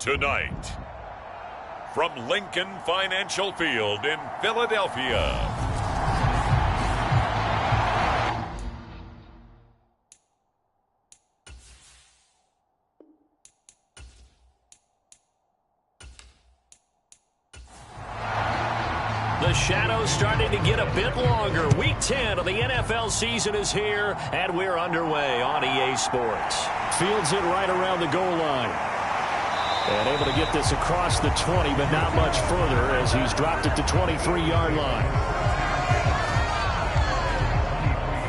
Tonight, from Lincoln Financial Field in Philadelphia, the shadow's starting to get a bit longer. Week 10 of the NFL season is here, and we're underway on EA Sports. Fields it right around the goal line. And able to get this across the 20, but not much further as he's dropped it to 23-yard line.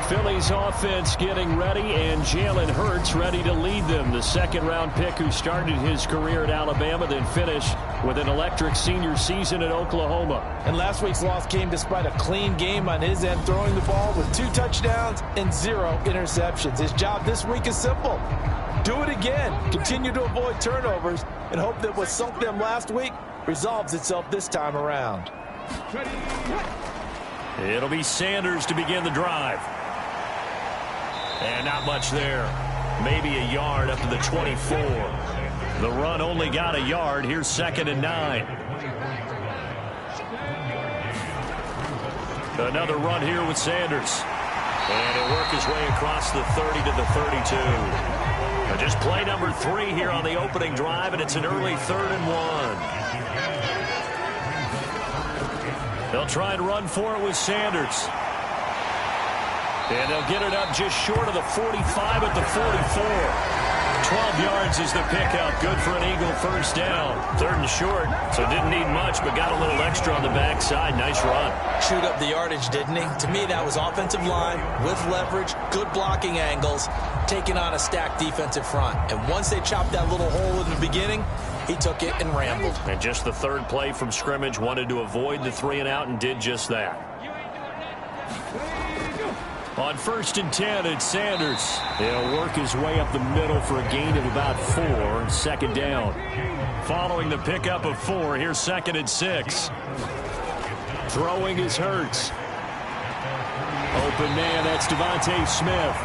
Philly's offense getting ready, and Jalen Hurts ready to lead them. The second-round pick who started his career at Alabama, then finished with an electric senior season at Oklahoma. And last week's loss came despite a clean game on his end, throwing the ball with 2 touchdowns and 0 interceptions. His job this week is simple. Do it again. Continue to avoid turnovers and hope that what sunk them last week resolves itself this time around. It'll be Sanders to begin the drive. And not much there. Maybe a yard up to the 24. The run only got a yard. Here's 2nd and 9. Another run here with Sanders. And he'll work his way across the 30 to the 32. Just play number 3 here on the opening drive, and it's an early 3rd and 1. They'll try and run for it with Sanders. And they'll get it up just short of the 45 at the 44. 12 yards is the pickup. Good for an Eagle first down. 3rd and short, so didn't need much, but got a little extra on the backside. Nice run. Chewed up the yardage, didn't he? To me, that was offensive line with leverage, good blocking angles, taking on a stacked defensive front. And once they chopped that little hole in the beginning, he took it and rambled. And just the 3rd play from scrimmage, wanted to avoid the 3 and out and did just that. On 1st and 10, it's Sanders. He'll work his way up the middle for a gain of about 4, 2nd down. Following the pickup of 4, here's 2nd and 6. Throwing is Hurts. Open man, that's Devontae Smith.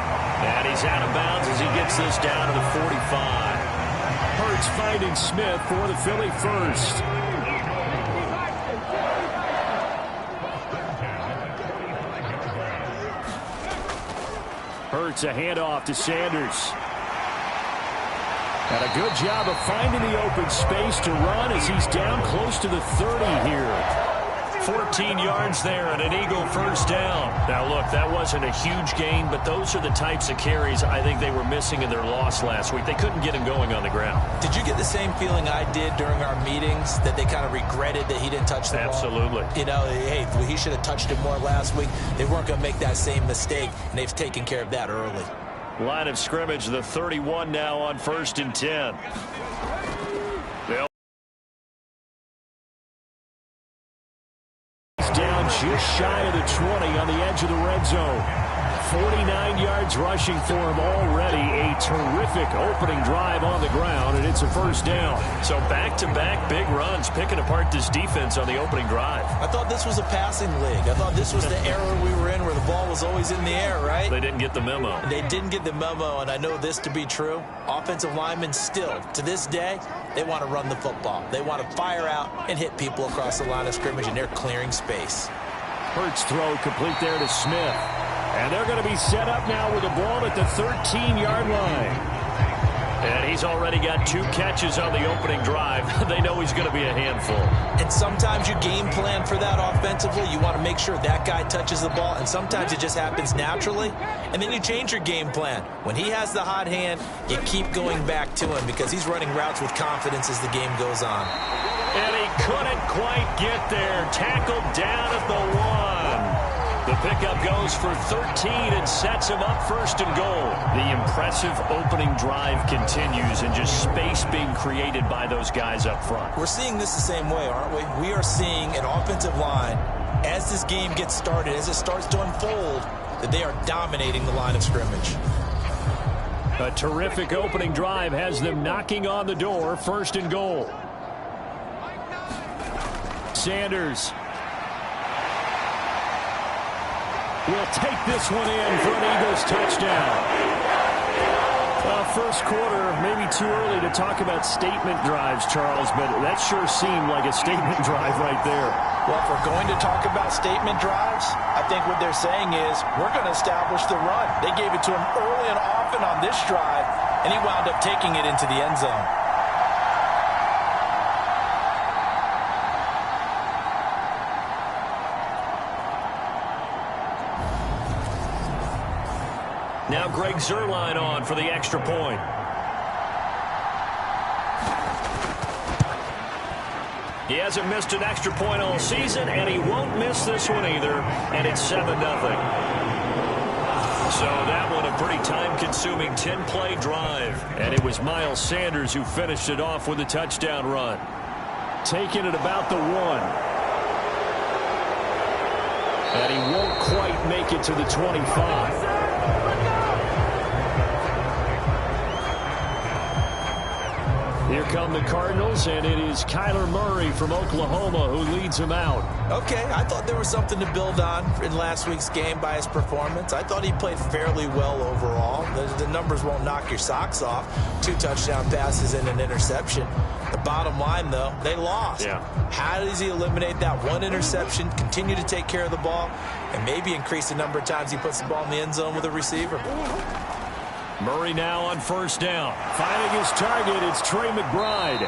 And he's out of bounds as he gets this down to the 45. Hurts finding Smith for the Philly first. Hurts a handoff to Sanders. And a good job of finding the open space to run as he's down close to the 30 here. 14 yards there and an Eagle first down. Now, look, that wasn't a huge gain, but those are the types of carries I think they were missing in their loss last week. They couldn't get him going on the ground. Did you get the same feeling I did during our meetings, that they kind of regretted that he didn't touch the ball? Absolutely. You know, hey, he should have touched it more last week. They weren't going to make that same mistake, and they've taken care of that early. Line of scrimmage, the 31 now on 1st and 10. Down just shy of the 20 on the edge of the red zone. 49 yards rushing for him already. A terrific opening drive on the ground, and it's a first down. So back-to-back big runs, picking apart this defense on the opening drive. I thought this was a passing league. I thought this was the era we were in where the ball was always in the air, right? They didn't get the memo. They didn't get the memo, and I know this to be true. Offensive linemen still, to this day, they want to run the football. They want to fire out and hit people across the line of scrimmage, and they're clearing space. Hurts throw complete there to Smith. And they're going to be set up now with the ball at the 13-yard line. And he's already got 2 catches on the opening drive. They know he's going to be a handful. And sometimes you game plan for that offensively. You want to make sure that guy touches the ball, and sometimes it just happens naturally. And then you change your game plan. When he has the hot hand, you keep going back to him because he's running routes with confidence as the game goes on. And he couldn't quite get there. Tackled down at the 1. The pickup goes for 13 and sets him up 1st and goal. The impressive opening drive continues, and just space being created by those guys up front. We're seeing this the same way, aren't we? We are seeing an offensive line, as this game gets started, as it starts to unfold, that they are dominating the line of scrimmage. A terrific opening drive has them knocking on the door. 1st and goal. Sanders will take this one in for an Eagles touchdown. Well, first quarter, maybe too early to talk about statement drives, Charles, but that sure seemed like a statement drive right there. Well, if we're going to talk about statement drives, I think what they're saying is we're going to establish the run. They gave it to him early and often on this drive, and he wound up taking it into the end zone. Now Greg Zuerlein on for the extra point. He hasn't missed an extra point all season, and he won't miss this one either, and it's 7-0. So that one a pretty time-consuming 10-play drive, and it was Miles Sanders who finished it off with a touchdown run. Taking it about the 1. And he won't quite make it to the 25. Here come the Cardinals, and it is Kyler Murray from Oklahoma who leads them out. Okay, I thought there was something to build on in last week's game by his performance. I thought he played fairly well overall. The numbers won't knock your socks off. 2 touchdown passes and an interception. The bottom line, though, they lost. Yeah. How does he eliminate that one interception, continue to take care of the ball, and maybe increase the number of times he puts the ball in the end zone with a receiver? Murray now on first down. Finding his target, it's Trey McBride.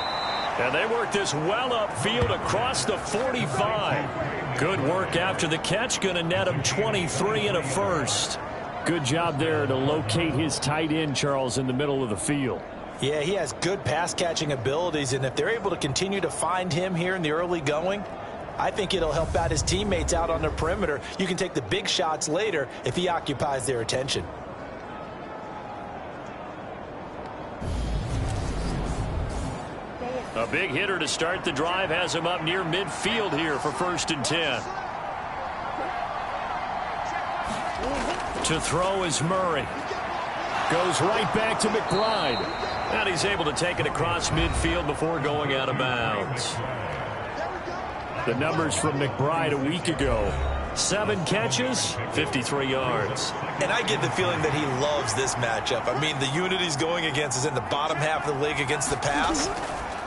And they work this well upfield across the 45. Good work after the catch. Going to net him 23 and a first. Good job there to locate his tight end, Charles, in the middle of the field. Yeah, he has good pass-catching abilities, and if they're able to continue to find him here in the early going, I think it'll help out his teammates out on the perimeter. You can take the big shots later if he occupies their attention. A big hitter to start the drive has him up near midfield here for 1st and 10. To throw is Murray. Goes right back to McBride. And he's able to take it across midfield before going out of bounds. The numbers from McBride a week ago. 7 catches, 53 yards. And I get the feeling that he loves this matchup. I mean, the unit he's going against is in the bottom half of the league against the pass.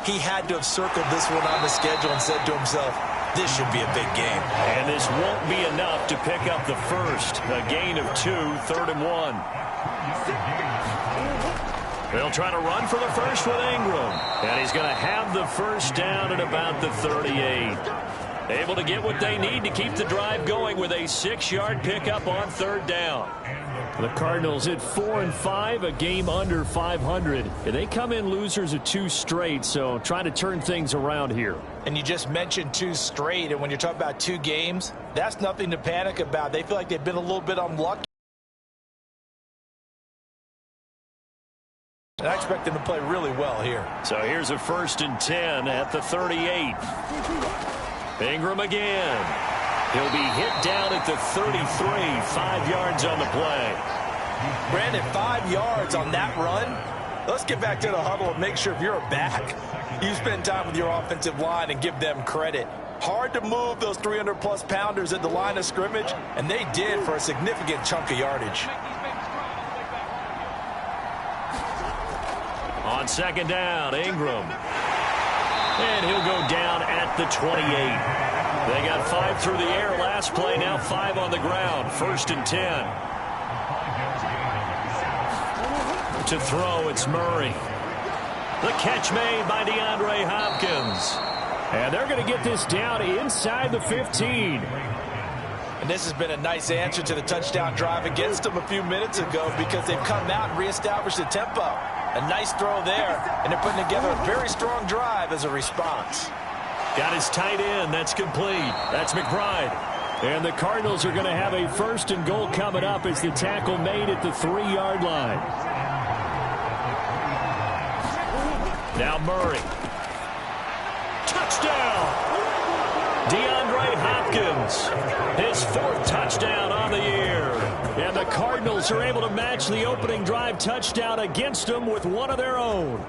He had to have circled this one on the schedule and said to himself, this should be a big game. And this won't be enough to pick up the first. A gain of 2, 3rd and 1. They'll try to run for the first with Ingram. And he's going to have the first down at about the 38. Able to get what they need to keep the drive going with a 6-yard pickup on 3rd down. The Cardinals at 4-5, a game under 500. They come in losers of 2 straight, so trying to turn things around here. And you just mentioned 2 straight, and when you're talking about 2 games, that's nothing to panic about. They feel like they've been a little bit unlucky. And I expect them to play really well here. So here's a 1st and 10 at the 38. Ingram again. He'll be hit down at the 33, 5 yards on the play. Brandon, 5 yards on that run. Let's get back to the huddle and make sure if you're a back, you spend time with your offensive line and give them credit. Hard to move those 300-plus pounders at the line of scrimmage, and they did for a significant chunk of yardage. On 2nd down, Ingram. And he'll go down at the 28. They got 5 through the air last play, now 5 on the ground. 1st and 10. To throw, it's Murray. The catch made by DeAndre Hopkins. And they're going to get this down inside the 15. And this has been a nice answer to the touchdown drive against them a few minutes ago because they've come out and reestablished the tempo. A nice throw there, and they're putting together a very strong drive as a response. Got his tight end. That's complete. That's McBride. And the Cardinals are going to have a 1st and goal coming up as the tackle made at the 3-yard line. Now Murray. Touchdown! DeAndre Hopkins. His 4th touchdown on the year. And the Cardinals are able to match the opening drive touchdown against them with one of their own.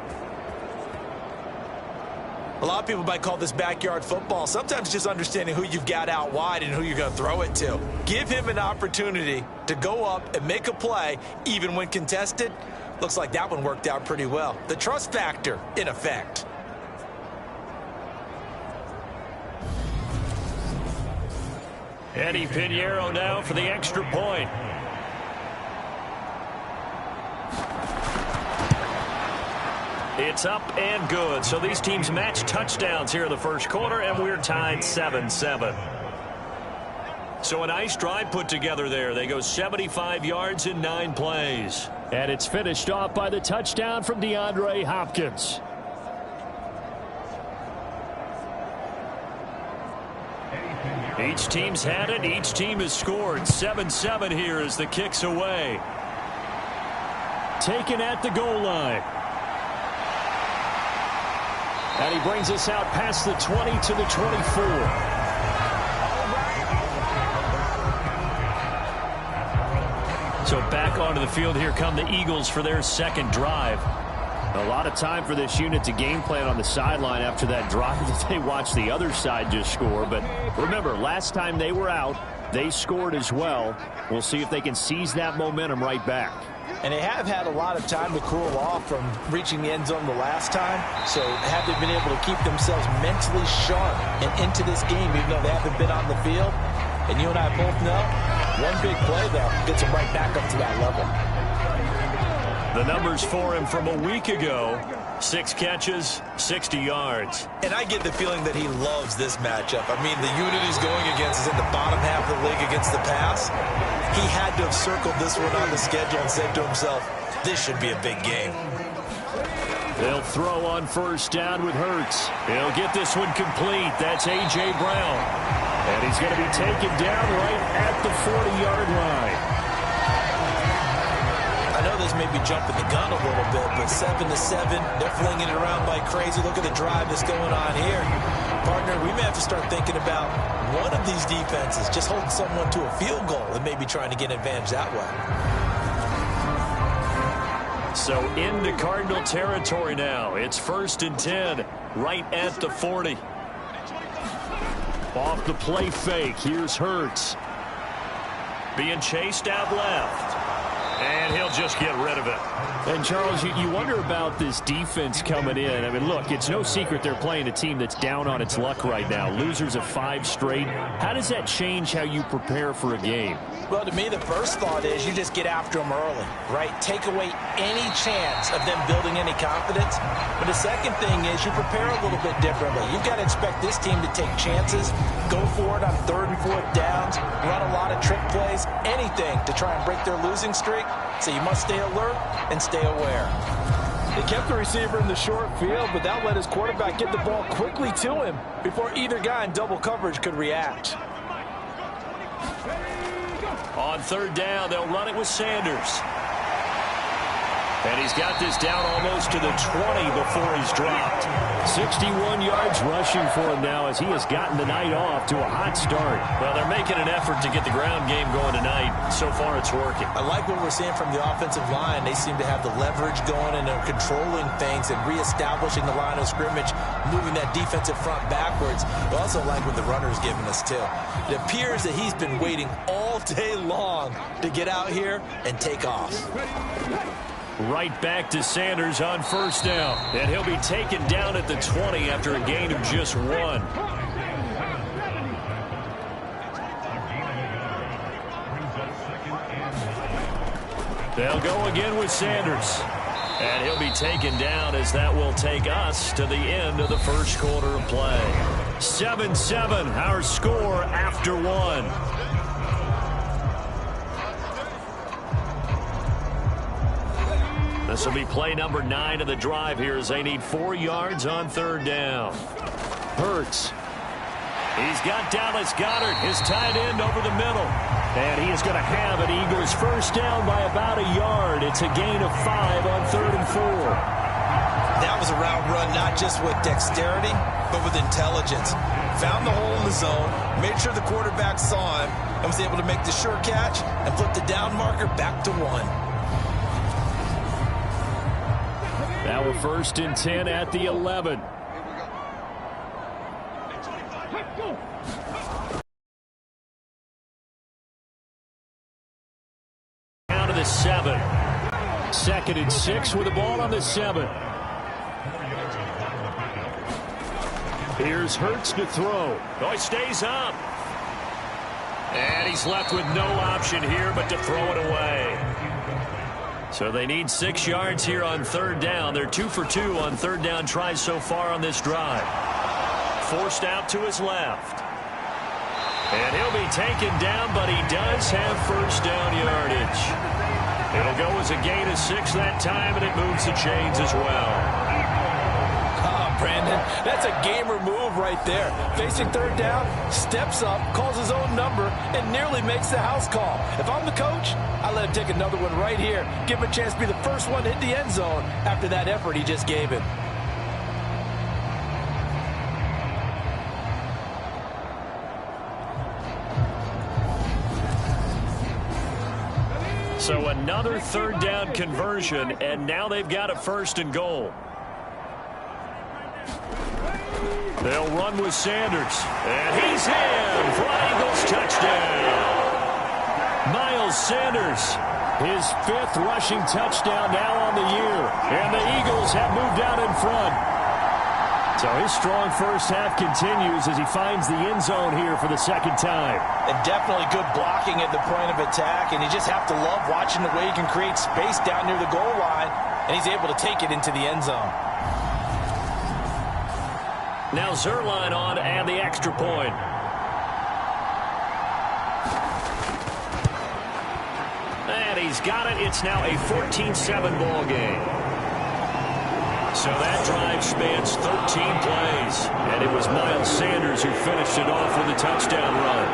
A lot of people might call this backyard football. Sometimes just understanding who you've got out wide and who you're going to throw it to. Give him an opportunity to go up and make a play, even when contested. Looks like that one worked out pretty well. The trust factor in effect. Eddie Pinheiro now for the extra point. It's up and good. So these teams match touchdowns here in the first quarter, and we're tied 7-7. So a nice drive put together there. They go 75 yards in 9 plays. And it's finished off by the touchdown from DeAndre Hopkins. Each team's had it. Each team has scored. 7-7 here as the kick's away. Taken at the goal line. And he brings us out past the 20 to the 24. So back onto the field, here come the Eagles for their second drive. A lot of time for this unit to game plan on the sideline after that drive that they watched the other side just score. But remember, last time they were out, they scored as well. We'll see if they can seize that momentum right back. And they have had a lot of time to cool off from reaching the end zone the last time. So have they been able to keep themselves mentally sharp and into this game, even though they haven't been on the field? And you and I both know, one big play, though, gets them right back up to that level. The numbers for him from a week ago, 6 catches, 60 yards. And I get the feeling that he loves this matchup. I mean, the unit he's going against is in the bottom half of the league against the pass. He had to have circled this one on the schedule and said to himself, this should be a big game. They'll throw on first down with Hurts. He'll get this one complete. That's A.J. Brown. And he's going to be taken down right at the 40-yard line. I know this may be jumping the gun a little bit, but 7-7, they're flinging it around like crazy. Look at the drive that's going on here. Partner, we may have to start thinking about one of these defenses just holding someone to a field goal and maybe trying to get an advantage that way. So into Cardinal territory now. It's 1st and 10, right at the 40. Off the play fake, here's Hurts. Being chased out left. And he'll just get rid of it. And, Charles, you wonder about this defense coming in. I mean, look, it's no secret they're playing a team that's down on its luck right now. Losers of 5 straight. How does that change how you prepare for a game? Well, to me, the first thought is you just get after them early, right? Take away any chance of them building any confidence. But the second thing is you prepare a little bit differently. You've got to expect this team to take chances, go for it on 3rd and 4th downs, run a lot of trick plays, anything to try and break their losing streak. So you must stay alert and stay aware. They kept the receiver in the short field, but that let his quarterback get the ball quickly to him before either guy in double coverage could react. On 3rd down, they'll run it with Sanders. And he's got this down almost to the 20 before he's dropped. 61 yards rushing for him now as he has gotten the night off to a hot start. Well, they're making an effort to get the ground game going tonight. So far, it's working. I like what we're seeing from the offensive line. They seem to have the leverage going, and they're controlling things and reestablishing the line of scrimmage, moving that defensive front backwards. I also like what the runner's giving us, too. It appears that he's been waiting all day long to get out here and take off. Right back to Sanders on 1st down. And he'll be taken down at the 20 after a gain of just 1. They'll go again with Sanders. And he'll be taken down as that will take us to the end of the first quarter of play. 7-7, our score after 1. This will be play number 9 of the drive here as they need 4 yards on 3rd down. Hurts. He's got Dallas Goedert, his tight end, over the middle. And he is going to have an Eagles first down by about a yard. It's a gain of 5 on 3rd and 4. That was a route run not just with dexterity, but with intelligence. Found the hole in the zone, made sure the quarterback saw him, and was able to make the sure catch and flip the down marker back to 1. Now a 1st and 10 at the 11. Down to the 7. 2nd and 6 with the ball on the 7. Here's Hurts to throw. Oh, he stays up. And he's left with no option here but to throw it away. So they need 6 yards here on 3rd down. They're 2 for 2 on 3rd down tries so far on this drive. Forced out to his left. And he'll be taken down, but he does have 1st down yardage. It'll go as a gain of 6 that time, and it moves the chains as well. Brandon, that's a gamer move right there. Facing 3rd down, steps up, calls his own number, and nearly makes the house call. If I'm the coach, I let him take another one right here. Give him a chance to be the first one to hit the end zone after that effort he just gave him. So another 3rd down conversion, and now they've got a 1st and goal. They'll run with Sanders. And he's in for an Eagles touchdown. Miles Sanders, his 5th rushing touchdown now on the year. And the Eagles have moved out in front. So his strong first half continues as he finds the end zone here for the 2nd time. And definitely good blocking at the point of attack. And you just have to love watching the way he can create space down near the goal line. And he's able to take it into the end zone. Now Zuerlein on and the extra point. And he's got it. It's now a 14-7 ball game. So that drive spans 13 plays. And it was Miles Sanders who finished it off with a touchdown run.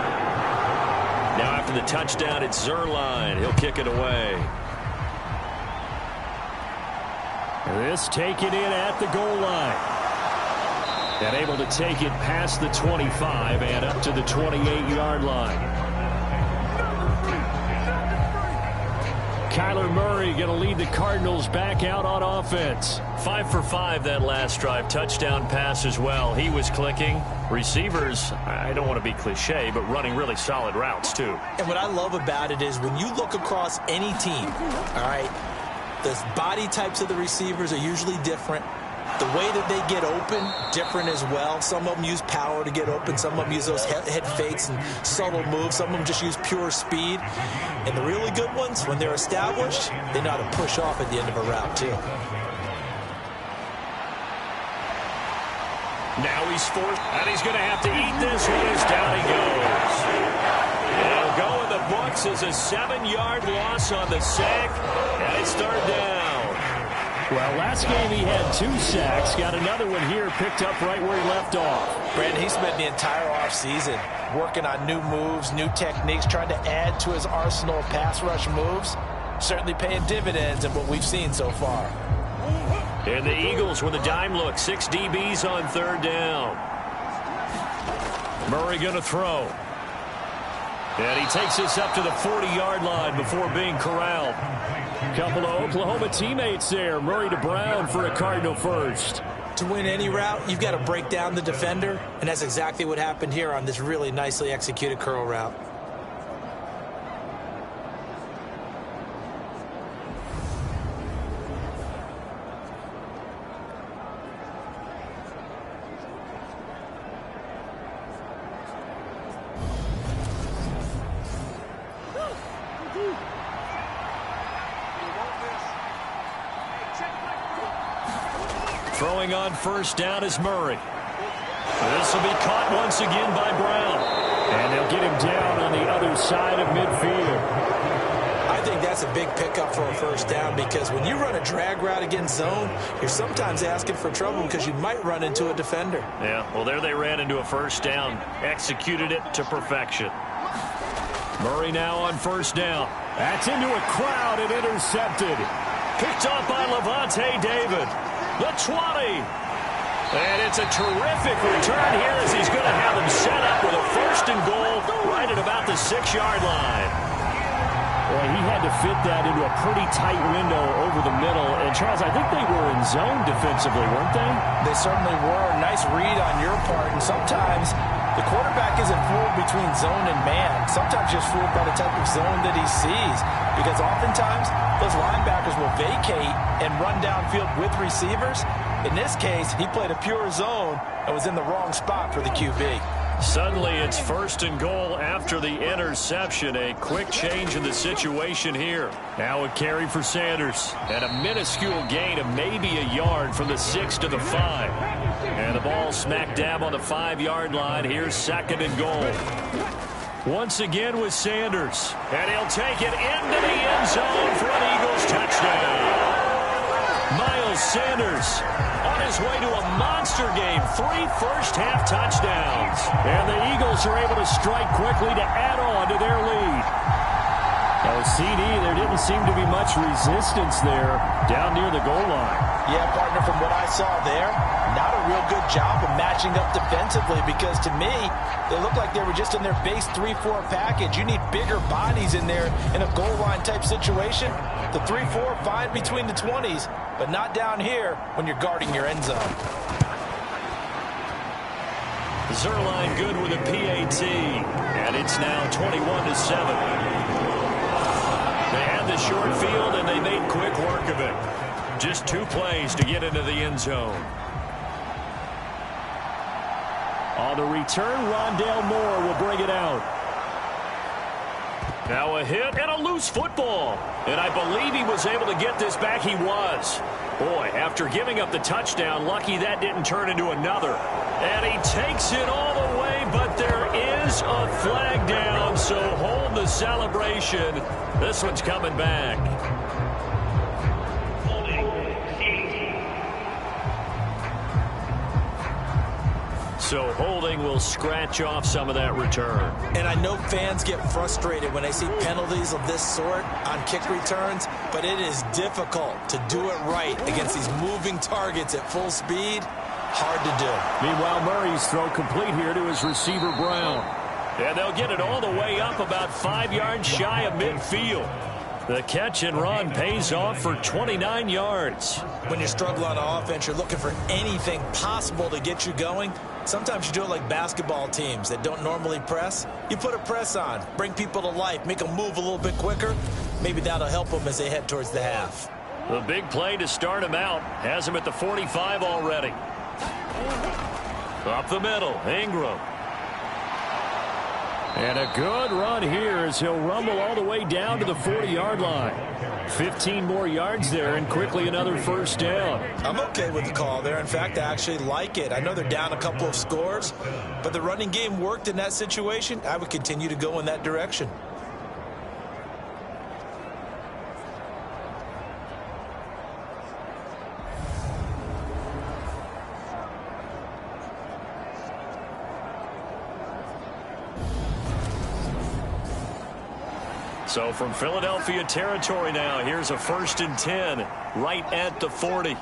Now after the touchdown, it's Zuerlein. He'll kick it away. This taken in at the goal line. And able to take it past the 25 and up to the 28-yard line. Kyler Murray going to lead the Cardinals back out on offense. 5 for 5 that last drive. Touchdown pass as well. He was clicking. Receivers, I don't want to be cliche, but running really solid routes too. And what I love about it is when you look across any team, all right, the body types of the receivers are usually different. The way that they get open, different as well. Some of them use power to get open. Some of them use those head fakes and subtle moves. Some of them just use pure speed. And the really good ones, when they're established, they know how to push off at the end of a route, too. Now he's forced, and he's going to have to eat this one as down he goes. It'll go in the books as a 7-yard loss on the sack, and it's 3rd down. Well, last game he had 2 sacks. Got another one here picked up right where he left off. Brandon, he spent the entire offseason working on new moves, new techniques, trying to add to his arsenal of pass rush moves. Certainly paying dividends in what we've seen so far. And the Eagles with a dime look. 6 DBs on 3rd down. Murray going to throw. And he takes this up to the 40-yard line before being corralled. Couple of Oklahoma teammates there. Murray to Brown for a Cardinal first. To win any route, you've got to break down the defender, and that's exactly what happened here on this really nicely executed curl route. Throwing on 1st down is Murray. This will be caught once again by Brown. And they'll get him down on the other side of midfield. I think that's a big pickup for a 1st down because when you run a drag route against zone, you're sometimes asking for trouble because you might run into a defender. Yeah, well, there they ran into a 1st down. Executed it to perfection. Murray now on 1st down. That's into a crowd and intercepted. Picked off by Lavonte David. The 20. And it's a terrific return here as he's going to have them set up with a 1st and goal right at about the 6-yard line. Well, he had to fit that into a pretty tight window over the middle. And, Charles, I think they were in zone defensively, weren't they? They certainly were. Nice read on your part. And sometimes The quarterback isn't fooled between zone and man. Sometimes just fooled by the type of zone that he sees. Because oftentimes, those linebackers will vacate and run downfield with receivers. In this case, he played a pure zone and was in the wrong spot for the QB. Suddenly, it's 1st and goal after the interception. A quick change in the situation here. Now a carry for Sanders. And a minuscule gain of maybe a yard from the 6 to the 5. And the ball smack dab on the 5-yard line. Here's 2nd and goal. Once again with Sanders. And he'll take it into the end zone for an Eagles touchdown. Miles Sanders on his way to a monster game. 3 first-half touchdowns. And the Eagles are able to strike quickly to add on to their lead. Oh, CD, there didn't seem to be much resistance there down near the goal line. Yeah, partner, from what I saw there, not a real good job of matching up defensively because to me, they looked like they were just in their base 3-4 package. You need bigger bodies in there in a goal line type situation. The 3-4 fine between the 20s, but not down here when you're guarding your end zone. Zuerlein good with a PAT, and it's now 21-7. They had the short field, and they made quick work of it. Just 2 plays to get into the end zone. On the return, Rondale Moore will bring it out. Now a hit and a loose football. And I believe he was able to get this back. He was. Boy, after giving up the touchdown, lucky that didn't turn into another. And he takes it all the way, but there is a flag down, so hold the celebration. This one's coming back. So holding will scratch off some of that return. And I know fans get frustrated when they see penalties of this sort on kick returns, but it is difficult to do it right against these moving targets at full speed. Hard to do. Meanwhile, Murray's throw complete here to his receiver, Brown. And they'll get it all the way up about 5 yards shy of midfield. The catch and run pays off for 29 yards. When you struggle on offense, you're looking for anything possible to get you going. Sometimes you do it like basketball teams that don't normally press. You put a press on, bring people to life, make them move a little bit quicker. Maybe that'll help them as they head towards the half. The big play to start him out has him at the 45 already. Up the middle, Ingram. And a good run here as he'll rumble all the way down to the 40-yard line. 15 more yards there and quickly another first down. I'm okay with the call there. In fact, I actually like it. I know they're down a couple of scores, but the running game worked in that situation. I would continue to go in that direction. So from Philadelphia territory now, here's a 1st and 10 right at the 40.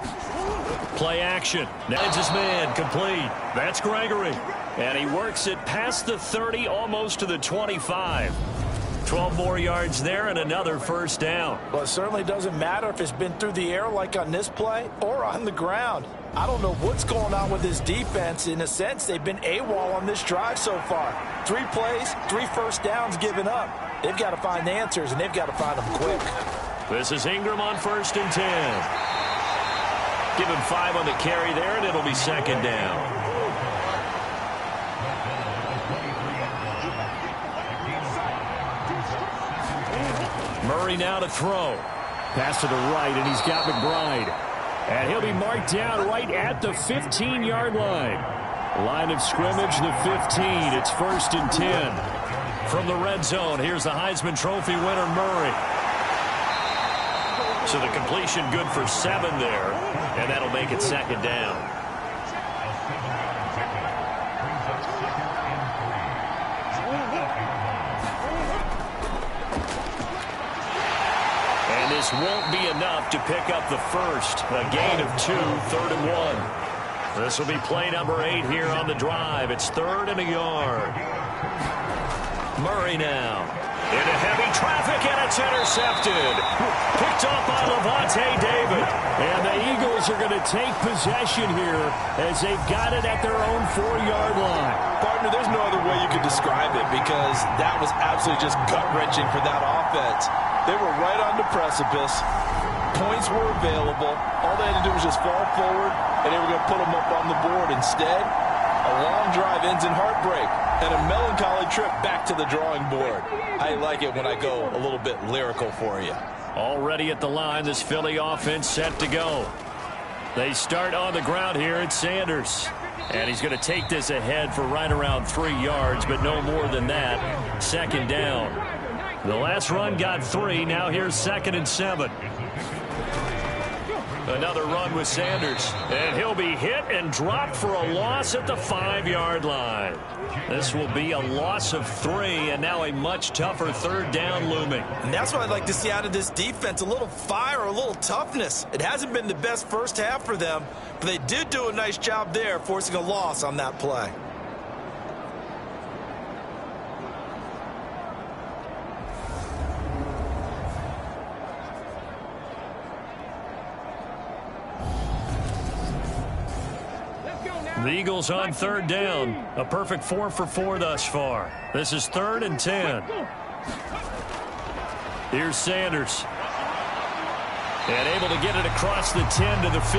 Play action. Now it's his man complete. That's Gregory. And he works it past the 30, almost to the 25. 12 more yards there and another first down. Well, it certainly doesn't matter if it's been through the air like on this play or on the ground. I don't know what's going on with this defense. In a sense, they've been AWOL on this drive so far. 3 plays, 3 first downs given up. They've got to find answers, and they've got to find them quick. This is Ingram on 1st and 10. Give him 5 on the carry there, and it'll be 2nd down. Murray now to throw. Pass to the right, and he's got McBride. And he'll be marked down right at the 15-yard line. Line of scrimmage, the 15. It's 1st and 10. From the red zone, here's the Heisman Trophy winner, Murray. So the completion good for 7 there, and that'll make it 2nd down. And this won't be enough to pick up the first. A gain of 2, 3rd and 1. This will be play number 8 here on the drive. It's 3rd and a yard. Murray now. Into heavy traffic, and it's intercepted. Picked off by Lavonte David. And the Eagles are going to take possession here as they've got it at their own 4-yard line. Partner, there's no other way you could describe it because that was absolutely just gut-wrenching for that offense. They were right on the precipice. Points were available. All they had to do was just fall forward, and they were going to put them up on the board. Instead, a long drive ends in heartbreak and a melancholy trip back to the drawing board. I like it when I go a little bit lyrical for you. Already at the line, this Philly offense set to go. They start on the ground here at Sanders. And he's going to take this ahead for right around 3 yards, but no more than that. 2nd down. The last run got 3. Now here's 2nd and 7. Another run with Sanders. And he'll be hit and dropped for a loss at the 5-yard line. This will be a loss of 3, and now a much tougher 3rd down looming. And that's what I'd like to see out of this defense, a little fire, a little toughness. It hasn't been the best first half for them, but they did do a nice job there, forcing a loss on that play. The Eagles on 3rd down. A perfect 4 for 4 thus far. This is 3rd and 10. Here's Sanders. And able to get it across the 10 to the 15.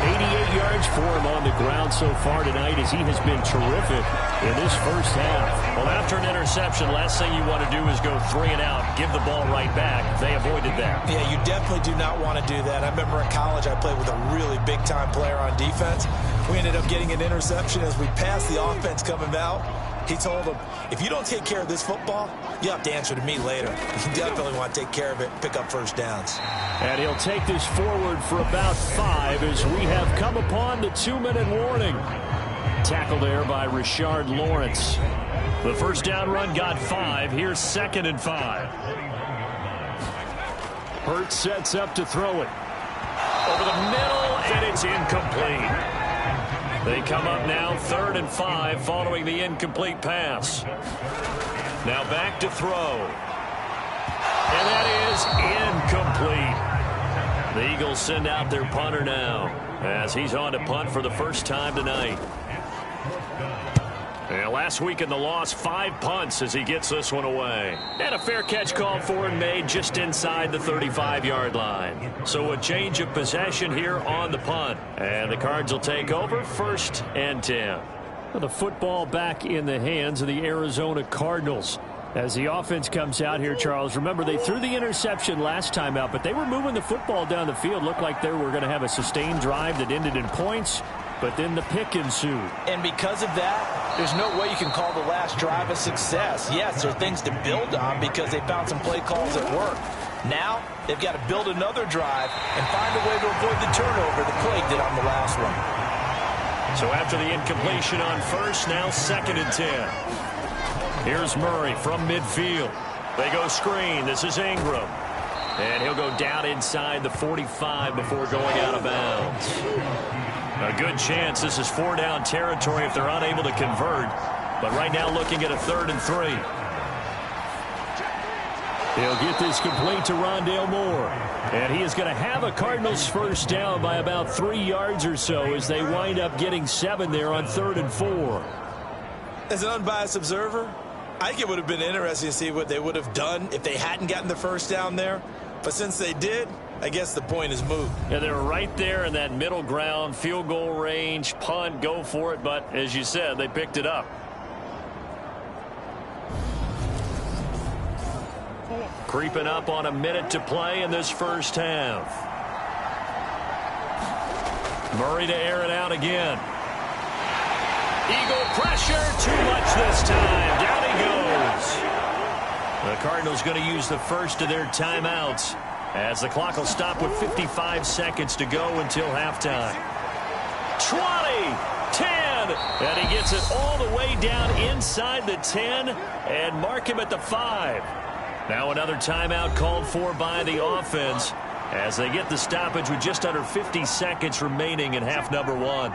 88 yards for him on the ground so far tonight as he has been terrific in this first half. Well, after an interception, last thing you want to do is go 3 and out, give the ball right back. They avoided that. Yeah, you definitely do not want to do that. I remember in college I played with a really big-time player on defense. We ended up getting an interception as we passed the offense coming out. He told him, if you don't take care of this football, you have to answer to me later. You definitely want to take care of it, pick up first downs. And he'll take this forward for about 5 as we have come upon the 2-minute warning. Tackled there by Rashard Lawrence. The first down run got 5. Here's 2nd and 5. Hurts sets up to throw it. Over the middle, and it's incomplete. They come up now 3rd and 5 following the incomplete pass. Now back to throw. And that is incomplete. The Eagles send out their punter now as he's on to punt for the first time tonight. And last week in the loss, 5 punts as he gets this one away. And a fair catch called for and made just inside the 35-yard line. So a change of possession here on the punt. And the Cards will take over 1st and 10. Well, the football back in the hands of the Arizona Cardinals. As the offense comes out here, Charles, remember they threw the interception last time out, but they were moving the football down the field. Looked like they were going to have a sustained drive that ended in points. But then the pick ensued. And because of that, there's no way you can call the last drive a success. Yes, there are things to build on because they found some play calls that work. Now, they've got to build another drive and find a way to avoid the turnover the play did on the last one. So after the incompletion on 1st, now 2nd and 10. Here's Murray from midfield. They go screen. This is Ingram. And he'll go down inside the 45 before going out of bounds. A good chance this is 4-down territory if they're unable to convert. But right now looking at a 3rd and 3. He'll get this complete to Rondale Moore. And he is going to have a Cardinals first down by about 3 yards or so as they wind up getting 7 there on 3rd and 4. As an unbiased observer, I think it would have been interesting to see what they would have done if they hadn't gotten the first down there. But since they did, I guess the point is moved. Yeah, they were right there in that middle ground, field goal range, punt, go for it. But as you said, they picked it up. Creeping up on a minute to play in this first half. Murray to air it out again. Eagle pressure, too much this time. Down he goes. The Cardinals going to use the first of their timeouts as the clock will stop with 55 seconds to go until halftime. 20, 10, and he gets it all the way down inside the 10 and mark him at the 5. Now another timeout called for by the offense as they get the stoppage with just under 50 seconds remaining in half number 1.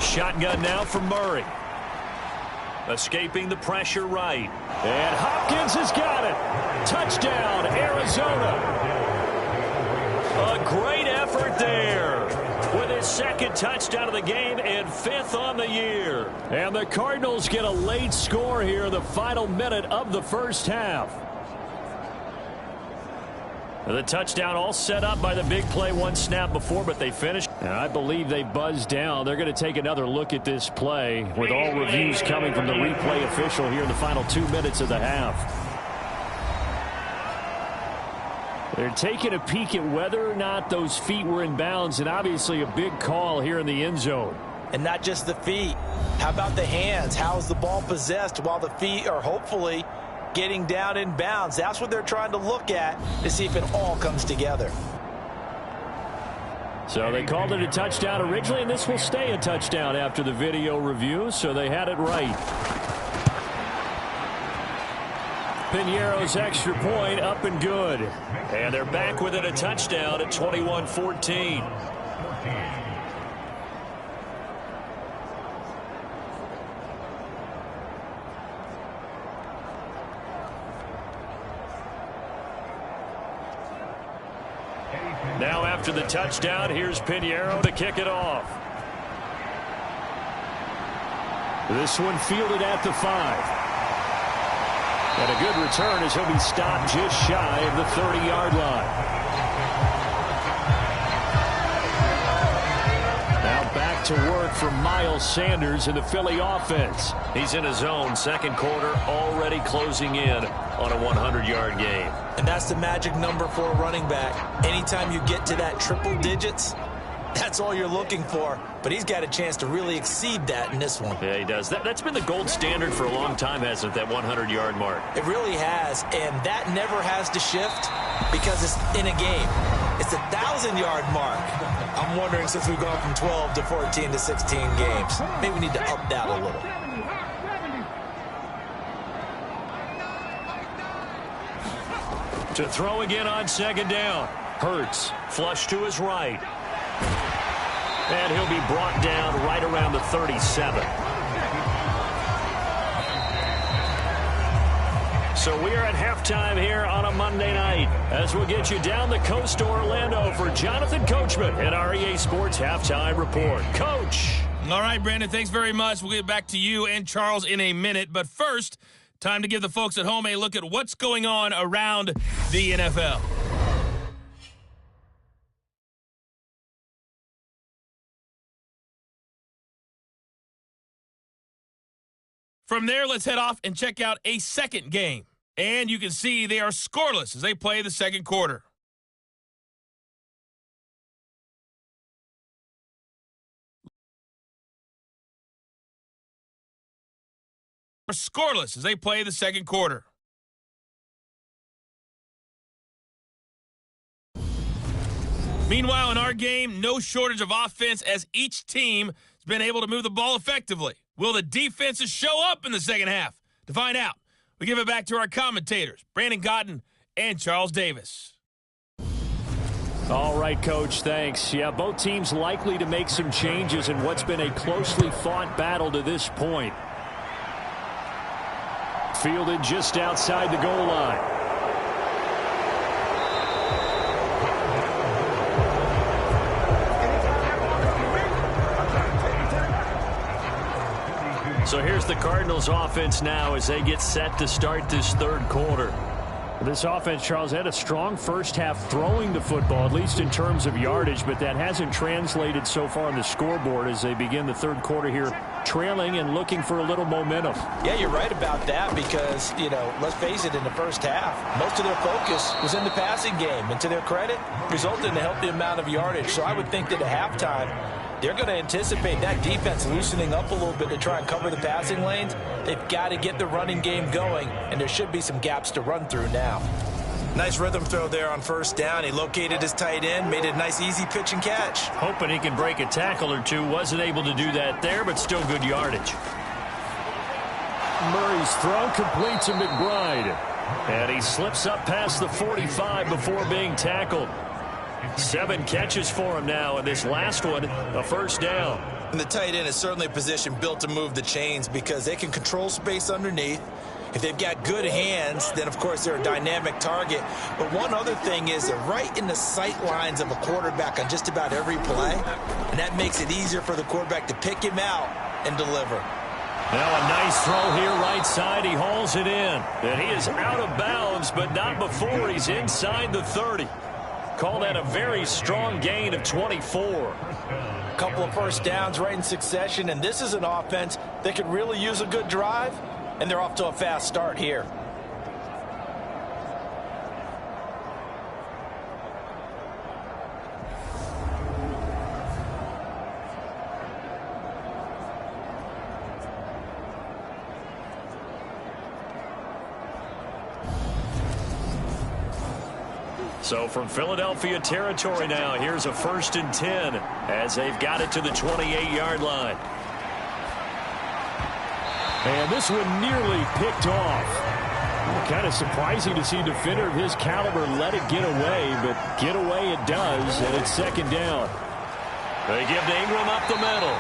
Shotgun now for Murray. Escaping the pressure right. And Hopkins has got it. Touchdown, Arizona. A great effort there with his second touchdown of the game and 5th on the year. And the Cardinals get a late score here in the final minute of the first half. The touchdown all set up by the big play one snap before, but they finished. And I believe they buzzed down. They're going to take another look at this play with all reviews coming from the replay official here in the final 2 minutes of the half. They're taking a peek at whether or not those feet were in bounds, and obviously a big call here in the end zone. And not just the feet. How about the hands? How is the ball possessed while the feet are hopefully getting down in bounds? That's what they're trying to look at to see if it all comes together. So they called it a touchdown originally, and this will stay a touchdown after the video review, so they had it right. Piñeiro's extra point up and good. And they're back within a touchdown at 21-14. Now after the touchdown, here's Piñeiro to kick it off. This one fielded at the 5. And a good return as he'll be stopped just shy of the 30-yard line. Now back to work for Miles Sanders in the Philly offense. He's in his own second quarter, already closing in on a 100-yard game. And that's the magic number for a running back. Anytime you get to that triple digits, that's all you're looking for. But he's got a chance to really exceed that in this one. Yeah, he does. That's been the gold standard for a long time, hasn't it, that 100-yard mark? It really has, and that never has to shift because it's in a game. It's a 1,000-yard mark. I'm wondering, since we've gone from 12 to 14 to 16 games, maybe we need to up that a little. To throw again on second down. Hurts, flush to his right. And he'll be brought down right around the 37. So we are at halftime here on a Monday night as we'll get you down the coast to Orlando for Jonathan Coachman at our EA Sports Halftime Report. Coach. All right, Brandon, thanks very much. We'll get back to you and Charles in a minute. But first, time to give the folks at home a look at what's going on around the NFL. From there, let's head off and check out a second game. And you can see they are scoreless as they play the second quarter. Scoreless as they play the second quarter. Meanwhile, in our game, no shortage of offense as each team has been able to move the ball effectively. Will the defenses show up in the second half? To find out, we give it back to our commentators, Brandon Gaudin and Charles Davis. All right, Coach, thanks. Yeah, both teams likely to make some changes in what's been a closely fought battle to this point. Fielded just outside the goal line. So here's the Cardinals offense now as they get set to start this third quarter. This offense, Charles, had a strong first half throwing the football, at least in terms of yardage, but that hasn't translated so far on the scoreboard as they begin the third quarter here, trailing and looking for a little momentum. Yeah, you're right about that because, let's face it, in the first half, most of their focus was in the passing game, and to their credit, resulted in a healthy amount of yardage. So I would think that at halftime, they're going to anticipate that defense loosening up a little bit to try and cover the passing lanes. They've got to get the running game going, and there should be some gaps to run through now. Nice rhythm throw there on first down. He located his tight end, made it a nice easy pitch and catch. Hoping he can break a tackle or two. Wasn't able to do that there, but still good yardage. Murray's throw complete to McBride. And he slips up past the 45 before being tackled. 7 catches for him now, and this last one, a first down. And the tight end is certainly a position built to move the chains because they can control space underneath. If they've got good hands, then, of course, they're a dynamic target. But one other thing is they're right in the sight lines of a quarterback on just about every play, and that makes it easier for the quarterback to pick him out and deliver. Now a nice throw here right side. He hauls it in. And he is out of bounds, but not before he's inside the 30. Call that a very strong gain of 24. A couple of first downs right in succession, and this is an offense that could really use a good drive, and they're off to a fast start here. So from Philadelphia territory now, here's a 1st and 10 as they've got it to the 28-yard line. And this one nearly picked off. Kind of surprising to see a defender of his caliber let it get away, but get away it does, and it's 2nd down. They give to Ingram up the middle,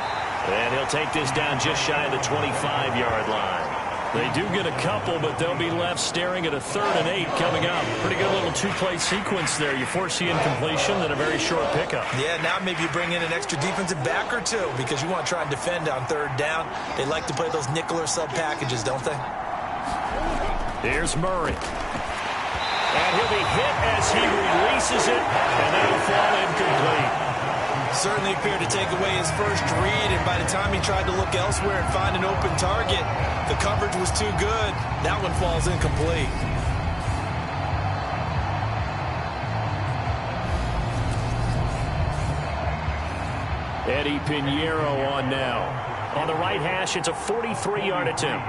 and he'll take this down just shy of the 25-yard line. They do get a couple, but they'll be left staring at a 3rd and 8 coming up. Pretty good little 2-play sequence there. You force the incompletion, then a very short pickup. Yeah, now maybe you bring in an extra defensive back or two because you want to try and defend on 3rd down. They like to play those nickel or sub packages, don't they? Here's Murray. And he'll be hit as he releases it, and that'll fall incomplete. Certainly appeared to take away his first read, and by the time he tried to look elsewhere and find an open target, the coverage was too good. That one falls incomplete. Eddie Pinheiro on now. On the right hash, it's a 43-yard attempt.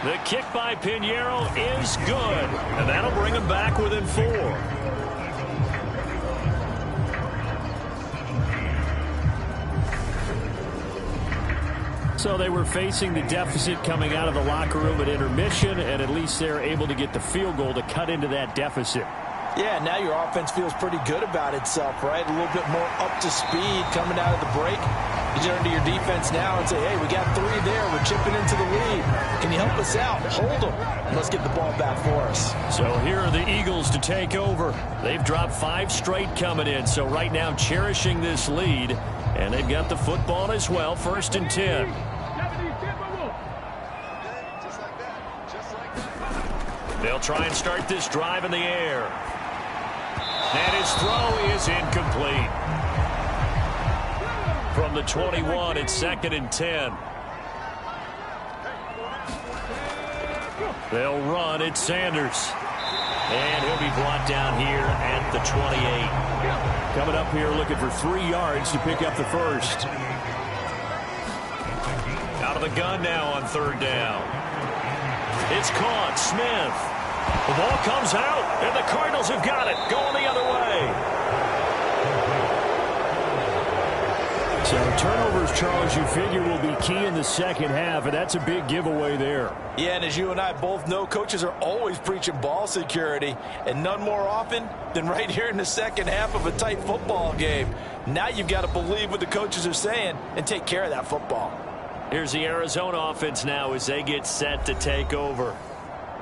The kick by Pinheiro is good, and that'll bring him back within 4. So they were facing the deficit coming out of the locker room at intermission, and at least they're able to get the field goal to cut into that deficit. Yeah, now your offense feels pretty good about itself, right? A little bit more up to speed coming out of the break. You turn to your defense now and say, hey, we got 3 there. We're chipping into the lead. Can you help us out? Hold them. And let's get the ball back for us. So here are the Eagles to take over. They've dropped 5 straight coming in. So right now cherishing this lead. And they've got the football as well. 1st and 10. They'll try and start this drive in the air. And his throw is incomplete. From the 21, it's 2nd and 10. They'll run. It's Sanders. And he'll be brought down here at the 28. Coming up here looking for 3 yards to pick up the first. Out of the gun now on 3rd down. It's caught. Smith. The ball comes out, and the Cardinals have got it. Going the other way. So turnovers, Charles, you figure will be key in the 2nd half, and that's a big giveaway there. Yeah, and as you and I both know, coaches are always preaching ball security, and none more often than right here in the 2nd half of a tight football game. Now you've got to believe what the coaches are saying and take care of that football. Here's the Arizona offense now as they get set to take over.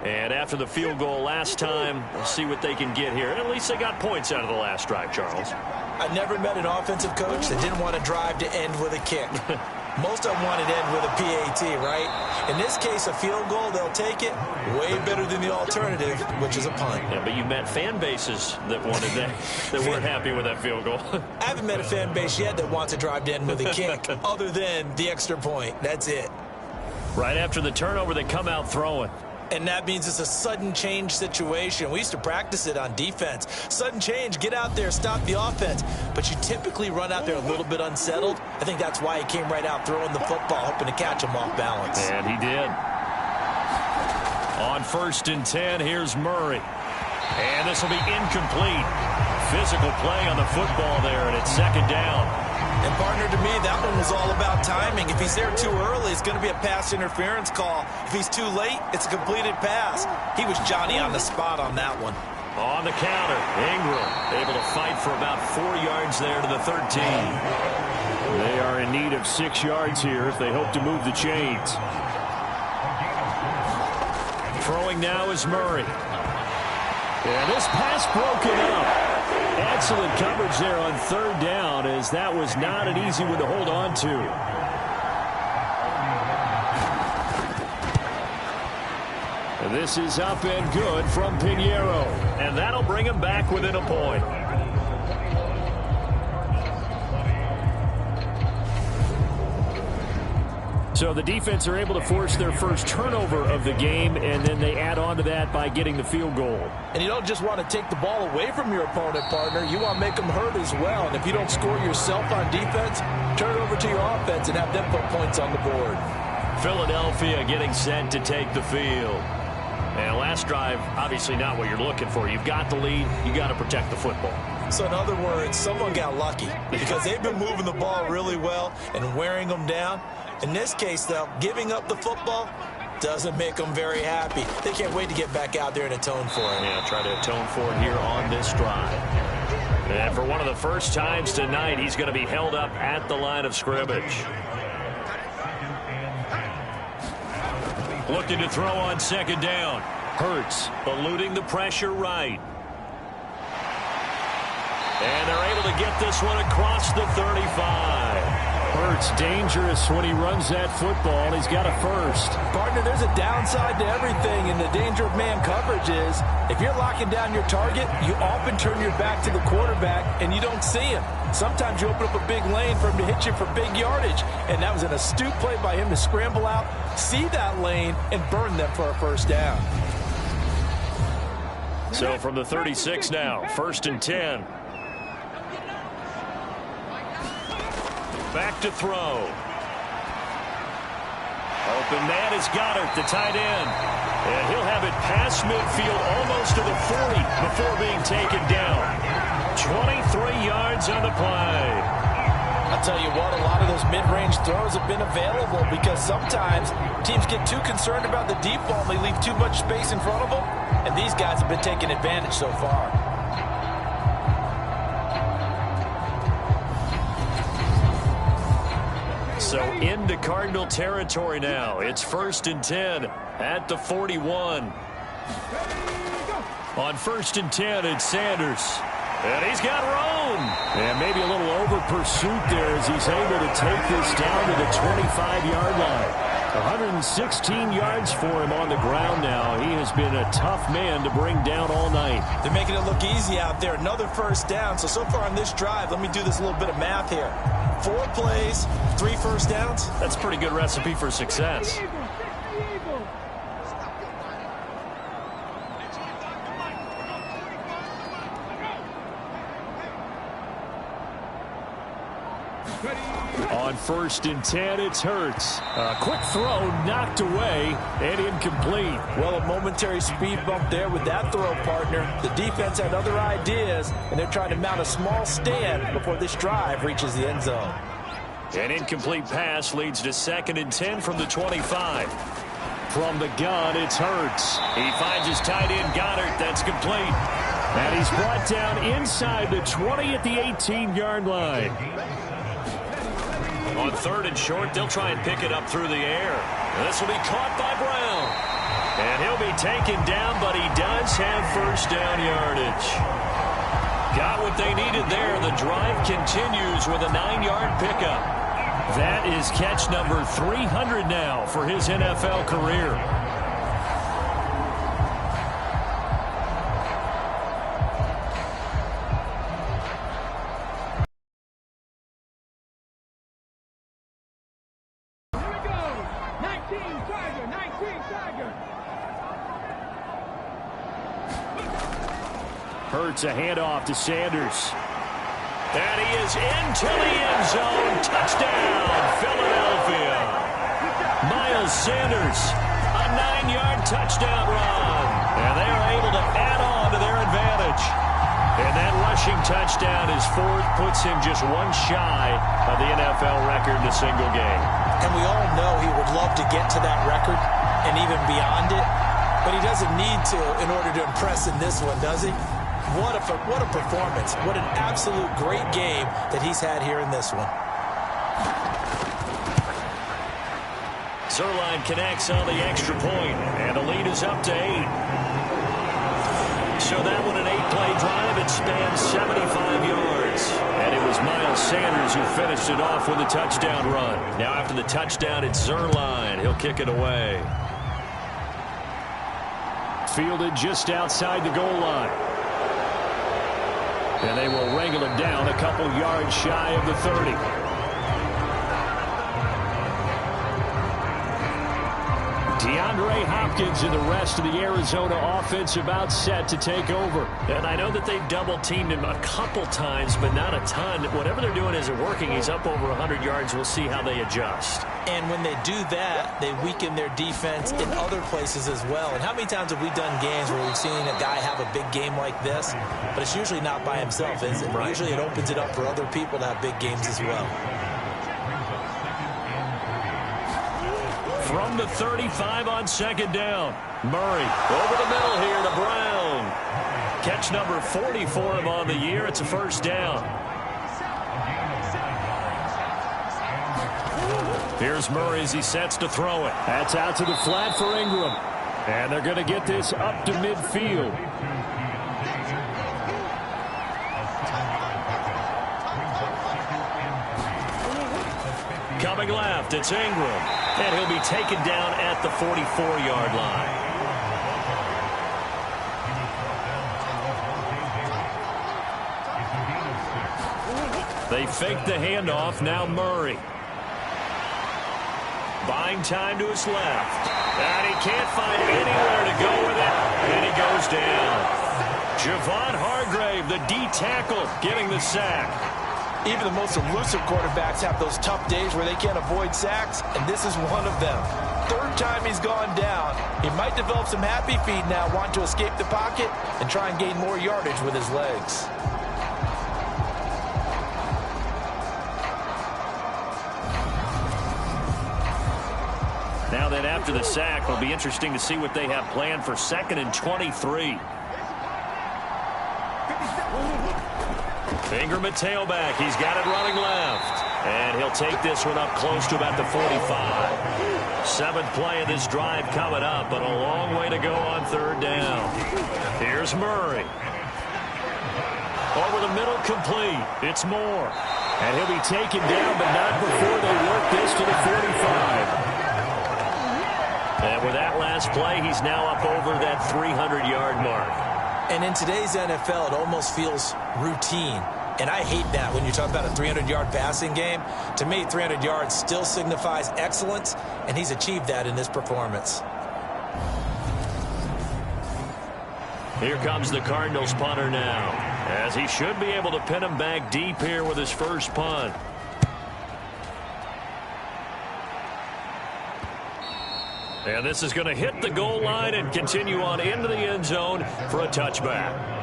And after the field goal last time, we'll see what they can get here. And at least they got points out of the last drive, Charles. I never met an offensive coach that didn't want to drive to end with a kick. Most of them wanted to end with a PAT, right? In this case, a field goal, they'll take it. Way better than the alternative, which is a punt. Yeah, but you met fan bases that wanted that weren't happy with that field goal. I haven't met a fan base yet that wants to drive to end with a kick, other than the extra point. That's it. Right after the turnover, they come out throwing. And that means it's a sudden change situation. We used to practice it on defense. Sudden change, get out there, stop the offense. But you typically run out there a little bit unsettled. I think that's why he came right out throwing the football, hoping to catch him off balance. And he did. On 1st and 10, here's Murray. And this will be incomplete. Physical play on the football there, and it's 2nd down. And, partner, to me, that one was all about timing. If he's there too early, it's going to be a pass interference call. If he's too late, it's a completed pass. He was Johnny on the spot on that one. On the counter, Ingram able to fight for about 4 yards there to the 13. They are in need of 6 yards here if they hope to move the chains. Throwing now is Murray. And this pass broken up. Excellent coverage there on 3rd down, as that was not an easy one to hold on to. And this is up and good from Pinheiro. And that'll bring him back within a point. So the defense are able to force their first turnover of the game, and then they add on to that by getting the field goal. And you don't just want to take the ball away from your opponent, partner. You want to make them hurt as well. And if you don't score yourself on defense, turn it over to your offense and have them put points on the board. Philadelphia getting set to take the field. And last drive, obviously not what you're looking for. You've got the lead. You got to protect the football. So in other words, someone got lucky because they've been moving the ball really well and wearing them down. In this case, though, giving up the football doesn't make them very happy. They can't wait to get back out there and atone for it. Yeah, try to atone for it here on this drive. And for one of the first times tonight, he's going to be held up at the line of scrimmage. Looking to throw on 2nd down. Hurts eluding the pressure right. And they're able to get this one across the 35. Hurts dangerous when he runs that football. He's got a first. Partner, there's a downside to everything, and the danger of man coverage is if you're locking down your target, you often turn your back to the quarterback and you don't see him. Sometimes you open up a big lane for him to hit you for big yardage, and that was an astute play by him to scramble out, see that lane, and burn them for a first down. So from the 36 now, 1st and 10. Back to throw. Open man is Goddard, the tight end. And he'll have it past midfield almost to the 40 before being taken down. 23 yards on the play. I'll tell you what, a lot of those mid-range throws have been available because sometimes teams get too concerned about the deep ball and they leave too much space in front of them. And these guys have been taking advantage so far. So into Cardinal territory now. It's 1st and 10 at the 41. On 1st and 10, it's Sanders. And he's got room. And maybe a little over pursuit there as he's able to take this down to the 25-yard line. 116 yards for him on the ground now. He has been a tough man to bring down all night. They're making it look easy out there. Another first down. So far on this drive, let me do this little bit of math here. 4 plays, 3 first downs. That's a pretty good recipe for success. On 1st and 10, it's Hurts. A quick throw knocked away and incomplete. Well, a momentary speed bump there with that throw, partner. The defense had other ideas, and they're trying to mount a small stand before this drive reaches the end zone. An incomplete pass leads to 2nd and 10 from the 25. From the gun, it's Hurts. He finds his tight end, Goddard. That's complete. And he's brought down inside the 20 at the 18-yard line. On 3rd and short, they'll try and pick it up through the air. This will be caught by Brown. And he'll be taken down, but he does have first down yardage. Got what they needed there. The drive continues with a 9-yard pickup. That is catch number 300 now for his NFL career. Hurts a handoff to Sanders. And he is into the end zone. Touchdown, Philadelphia. Miles Sanders, a 9-yard touchdown run. And they are able to add on to their advantage. And that rushing touchdown is 4th, puts him just one shy of the NFL record in a single game. And we all know he would love to get to that record and even beyond it. But he doesn't need to in order to impress in this one, does he? What a performance. What an absolute great game that he's had here in this one. Zuerlein connects on the extra point, and the lead is up to 8. So that one an 8-play drive. It spans 75 yards. And it was Miles Sanders who finished it off with a touchdown run. Now after the touchdown, it's Zuerlein. He'll kick it away. Fielded just outside the goal line. And they will wrangle it down a couple yards shy of the 30. DeAndre Hopkins and the rest of the Arizona offense about set to take over. And I know that they've double-teamed him a couple times, but not a ton. Whatever they're doing isn't working. He's up over 100 yards. We'll see how they adjust. And when they do that, they weaken their defense in other places as well. And how many times have we done games where we've seen a guy have a big game like this? But it's usually not by himself, is it? Right. Usually it opens it up for other people to have big games as well. From the 35 on second down. Murray over the middle here to Brown. Catch number 40 for him on the year. It's a first down. Here's Murray as he sets to throw it. That's out to the flat for Ingram. And they're going to get this up to midfield. Coming left, it's Ingram. And he'll be taken down at the 44-yard line. They fake the handoff. Now Murray. Buying time to his left. And he can't find anywhere to go with it. And he goes down. Javon Hargrave, the D tackle, getting the sack. Even the most elusive quarterbacks have those tough days where they can't avoid sacks, and this is one of them. Third time he's gone down. He might develop some happy feet now, wanting to escape the pocket and try and gain more yardage with his legs. Now then, after the sack, it'll be interesting to see what they have planned for 2nd and 23. Ingram at tailback. He's got it running left. And he'll take this one up close to about the 45. 7th play of this drive coming up, but a long way to go on 3rd down. Here's Murray. Over the middle, complete. It's Moore. And he'll be taken down, but not before they work this to the 45. And with that last play, he's now up over that 300-yard mark. And in today's NFL, it almost feels routine. And I hate that when you talk about a 300-yard passing game. To me, 300 yards still signifies excellence, and he's achieved that in this performance. Here comes the Cardinals punter now, as he should be able to pin him back deep here with his first punt. And this is going to hit the goal line and continue on into the end zone for a touchback.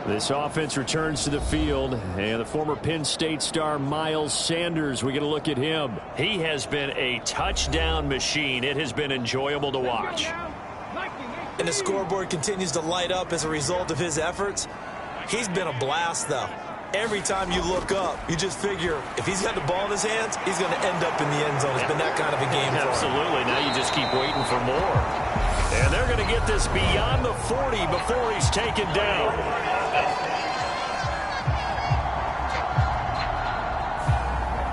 This offense returns to the field, and the former Penn State star Miles Sanders, we get a look at him. He has been a touchdown machine. It has been enjoyable to watch. And the scoreboard continues to light up as a result of his efforts. He's been a blast, though. Every time you look up, you just figure if he's got the ball in his hands, he's going to end up in the end zone. It's been that kind of a game for him. Absolutely. Now you just keep waiting for more. And they're going to get this beyond the 40 before he's taken down.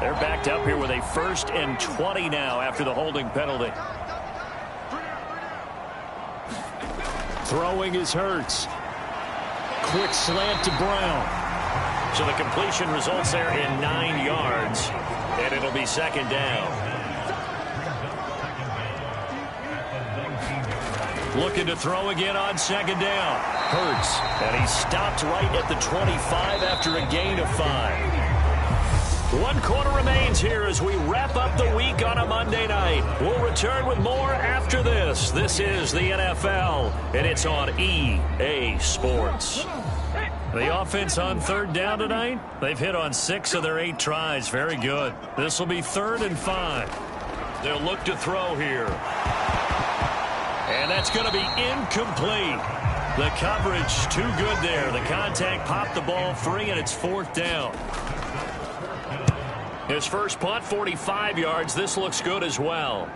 They're backed up here with a 1st and 20 now after the holding penalty. Throwing is Hurts. Quick slant to Brown. So the completion results there in 9 yards, and it'll be 2nd down. Looking to throw again on 2nd down. Hurts, and he stopped right at the 25 after a gain of 5. 1 quarter remains here as we wrap up the week on a Monday night. We'll return with more after this. This is the NFL, and it's on EA Sports. The offense on 3rd down tonight, they've hit on 6 of their 8 tries. Very good. This will be 3rd and 5. They'll look to throw here. And That's going to be incomplete. The coverage too good there. The contact popped the ball free, and it's 4th down. His first punt, 45 yards. This looks good as well.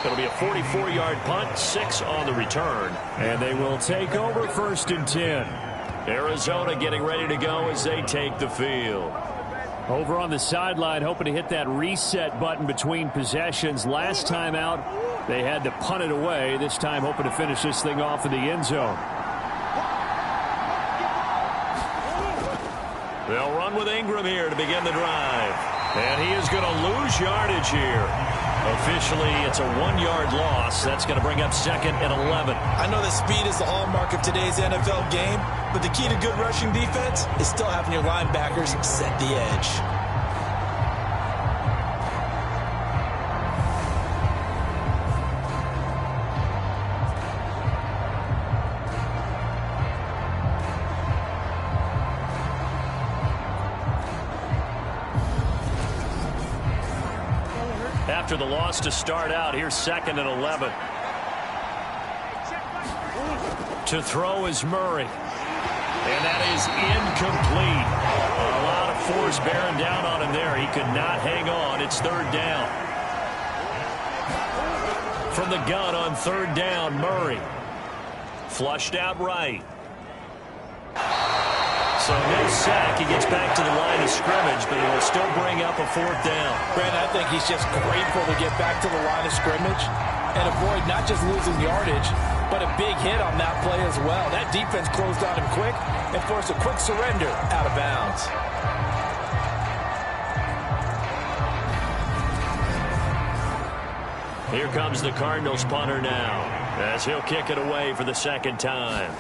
It'll be a 44-yard punt, 6 on the return. And they will take over 1st and 10. Arizona getting ready to go as they take the field. Over on the sideline, hoping to hit that reset button between possessions. Last time out, they had to punt it away. This time, hoping to finish this thing off in the end zone. They'll run with Ingram here to begin the drive. And he is going to lose yardage here. Officially, it's a 1-yard loss. That's going to bring up 2nd and 11. I know that speed is the hallmark of today's NFL game, but the key to good rushing defense is still having your linebackers set the edge. After the loss to start out, here's 2nd and 11. To throw is Murray. And that is incomplete. A lot of force bearing down on him there. He could not hang on. It's 3rd down. From the gun on 3rd down, Murray. Flushed out right. So no sack. He gets back to the line of scrimmage, but it will still bring up a 4th down. Brandon, I think he's just grateful to get back to the line of scrimmage and avoid not just losing yardage, but a big hit on that play as well. That defense closed on him quick and forced a quick surrender out of bounds. Here comes the Cardinals punter now, as he'll kick it away for the 2nd time.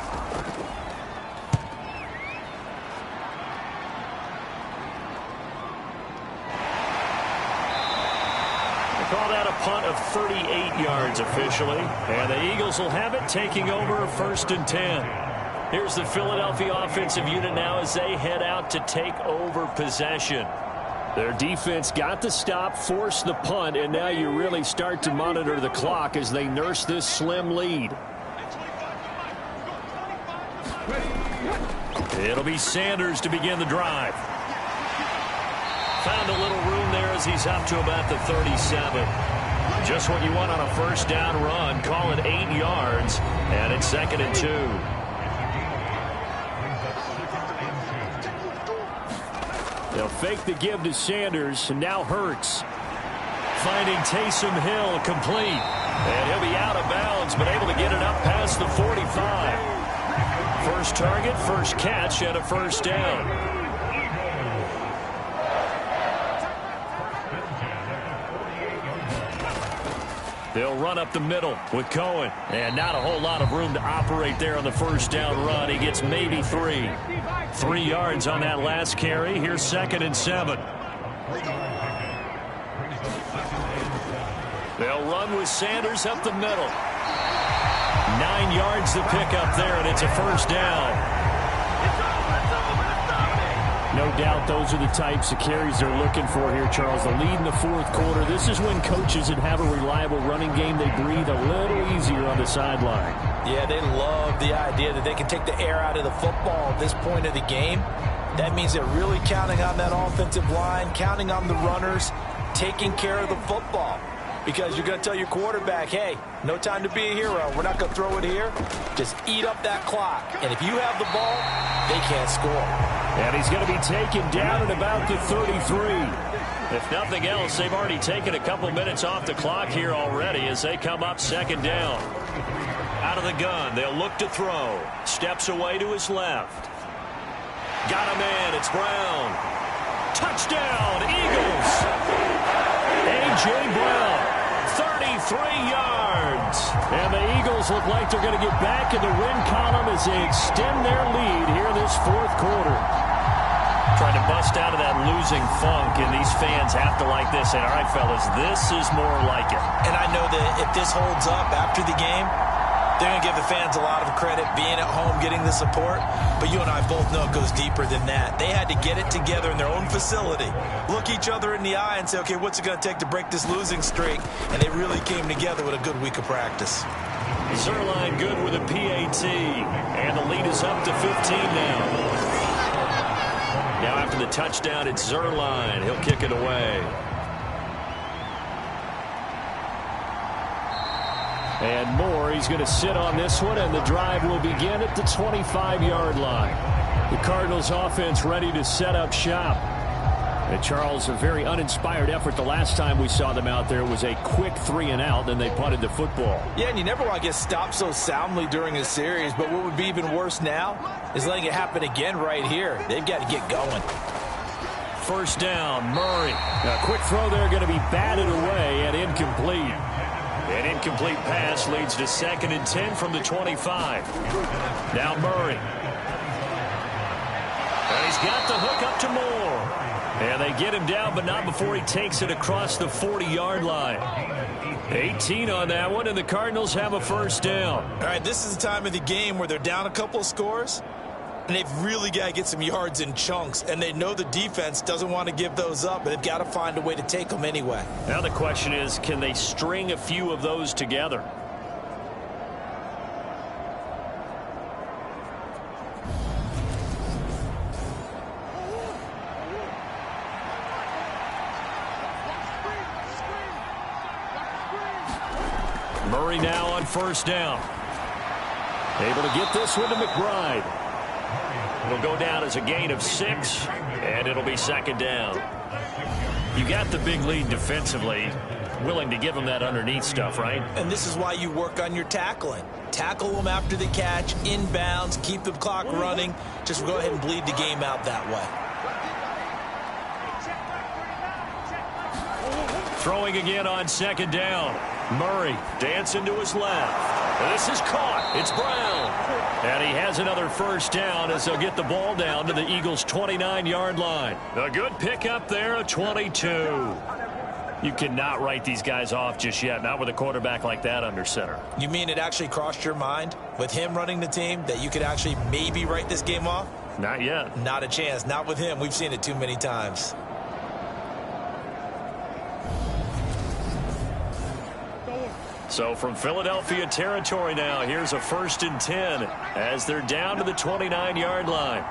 Call that a punt of 38 yards officially. And the Eagles will have it, taking over 1st and 10. Here's the Philadelphia offensive unit now as they head out to take over possession. Their defense got the stop, forced the punt, and now you really start to monitor the clock as they nurse this slim lead. It'll be Sanders to begin the drive. Found a little room there as he's up to about the 37. Just what you want on a 1st down run. Call it 8 yards, and it's 2nd and 2. They'll fake the give to Sanders, and now Hurts. Finding Taysom Hill complete. And he'll be out of bounds, but able to get it up past the 45. First target, first catch, and a 1st down. They'll run up the middle with Cohen. And not a whole lot of room to operate there on the 1st down run. He gets maybe 3. 3 yards on that last carry. Here's 2nd and 7. They'll run with Sanders up the middle. 9 yards to pick up there, and it's a 1st down. No doubt those are the types of carries they're looking for here, Charles. The lead in the 4th quarter. This is when coaches that have a reliable running game, they breathe a little easier on the sideline. Yeah, they love the idea that they can take the air out of the football at this point of the game. That means they're really counting on that offensive line, counting on the runners, taking care of the football. Because you're going to tell your quarterback, hey, no time to be a hero. We're not going to throw it here. Just eat up that clock. And if you have the ball, they can't score. And he's going to be taken down at about the 33. If nothing else, they've already taken a couple minutes off the clock here already as they come up 2nd down. Out of the gun, they'll look to throw. Steps away to his left. Got him in. It's Brown. Touchdown, Eagles. A.J. Brown, 33 yards. And the Eagles look like they're going to get back in the win column as they extend their lead here in this 4th quarter. Trying to bust out of that losing funk, and these fans have to like this. And all right, fellas, this is more like it. And I know that if this holds up after the game, They're going to give the fans a lot of credit being at home, getting the support. But you and I both know it goes deeper than that. They had to get it together in their own facility, look each other in the eye and say, okay, what's it going to take to break this losing streak? And they really came together with a good week of practice. Zuerlein good with a PAT. And the lead is up to 15 now. Now after the touchdown, it's Zuerlein. He'll kick it away. And Moore, he's going to sit on this one, and the drive will begin at the 25-yard line. The Cardinals offense ready to set up shop. And Charles, a very uninspired effort the last time we saw them out there. It was a quick 3-and-out, and they punted the football. Yeah, and you never want to get stopped so soundly during a series, but what would be even worse now is letting it happen again right here. They've got to get going. First down, Murray. A quick throw there going to be batted away and incomplete. An incomplete pass leads to 2nd and 10 from the 25. Now Murray. And he's got the hook up to Moore. And they get him down, but not before he takes it across the 40-yard line. 18 on that one, and the Cardinals have a first down. All right, this is the time of the game where they're down a couple of scores, and they've really got to get some yards in chunks, and they know the defense doesn't want to give those up, but they've got to find a way to take them anyway. Now the question is, can they string a few of those together? Murray now on first down. Able to get this one to McBride. It'll go down as a gain of 6, and it'll be 2nd down. You got the big lead defensively. Willing to give them that underneath stuff, right? And this is why you work on your tackling. Tackle them after the catch, inbounds, keep the clock running. Just go ahead and bleed the game out that way. Throwing again on 2nd down. Murray dancing to his left. This is caught. It's Brown. And he has another first down as they'll get the ball down to the Eagles' 29-yard line. A good pickup there, a 22. You cannot write these guys off just yet, not with a quarterback like that under center. You mean it actually crossed your mind with him running the team that you could actually maybe write this game off? Not yet. Not a chance. Not with him. We've seen it too many times. So from Philadelphia territory now, here's a 1st and 10 as they're down to the 29-yard line.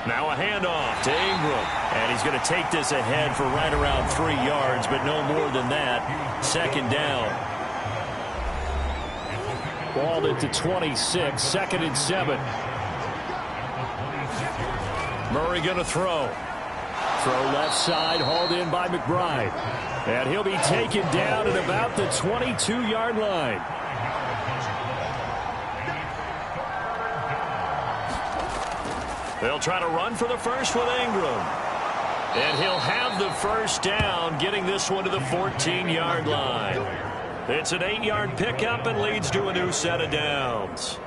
Now a handoff to Ingram, and he's going to take this ahead for right around 3 yards, but no more than that. 2nd down. Ball at the 26, 2nd and 7. Murray going to throw. Throw left side, hauled in by McBride. And he'll be taken down at about the 22-yard line. They'll try to run for the first with Ingram. And he'll have the first down, getting this one to the 14-yard line. It's an 8-yard pickup and leads to a new set of downs.